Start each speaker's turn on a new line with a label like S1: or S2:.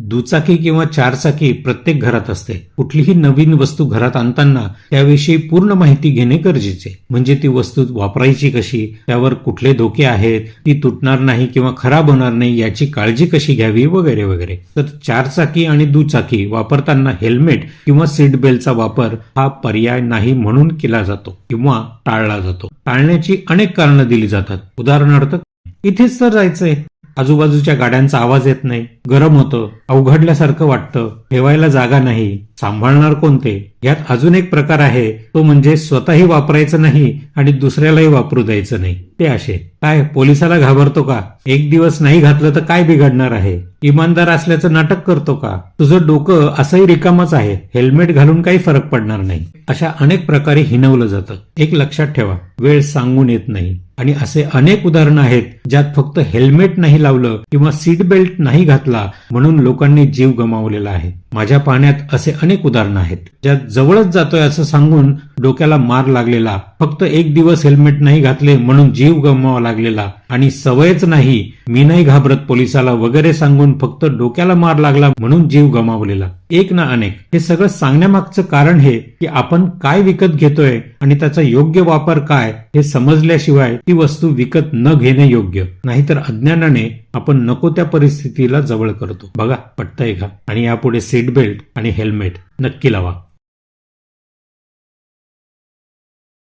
S1: दुचाकी किंवा चारचाकी प्रत्येक घरात असते. कुठलीही नवीन वस्तू घरात आणताना त्याविषयी पूर्ण माहिती घेणे गरजेचे. म्हणजे ती वस्तू वापरायची कशी, त्यावर कुठले धोके आहेत, ती तुटणार नाही किंवा खराब होणार नाही याची काळजी कशी घ्यावी वगैरे वगैरे. तर चारचाकी आणि दुचाकी वापरताना हेल्मेट किंवा सीट बेल्टचा वापर हा पर्याय नाही म्हणून केला जातो किंवा टाळला जातो. टाळण्याची अनेक कारणं दिली जातात. उदाहरणार्थ, इथेच तर जायचंय, आजूबाजूच्या गाड्यांचा आवाज येत नाही, गरम होतं, अवघडल्यासारखं वाटतं, ठेवायला जागा नाही, सांभाळणार कोणते. यात अजून एक प्रकार आहे, तो म्हणजे स्वतःही वापरायचं नाही आणि दुसऱ्यालाही वापरू द्यायचं नाही. ते असे काय, पोलिसाला घाबरतो का? एक दिवस नाही घातलं तर काय बिघडणार आहे? इमानदार असल्याचं नाटक करतो का? तुझं डोकं असंही रिकामच आहे, हेल्मेट घालून काही फरक पडणार नाही. अशा अनेक प्रकारे हिणवलं जातं. एक लक्षात ठेवा, वेळ सांगून येत नाही. आणि असे अनेक उदाहरणं आहेत ज्यात फक्त हेल्मेट नाही लावलं किंवा सीट बेल्ट नाही घातला म्हणून लोकांनी जीव गमावलेला आहे. माझ्या पाहण्यात असे अनेक उदाहरणं आहेत ज्यात जवळच जातोय असं सांगून डोक्याला मार लागलेला, फक्त एक दिवस हेल्मेट नाही घातले म्हणून जीव गमवावा लागलेला, आणि सवयच नाही, मी नाही घाबरत पोलिसाला वगैरे सांगून फक्त डोक्याला मार लागला म्हणून जीव गमावलेला. एक ना अनेक. हे सगळं सांगण्यामागचं कारण हे की आपण काय विकत घेतोय आणि त्याचा योग्य वापर काय हे समजल्याशिवाय ती वस्तू विकत न घेणे योग्य. नाहीतर अज्ञानाने आपण नको त्या परिस्थितीला जवळ करतो. बघा, पटतंय का? आणि यापुढे सीट बेल्ट आणि हेल्मेट नक्की लावा.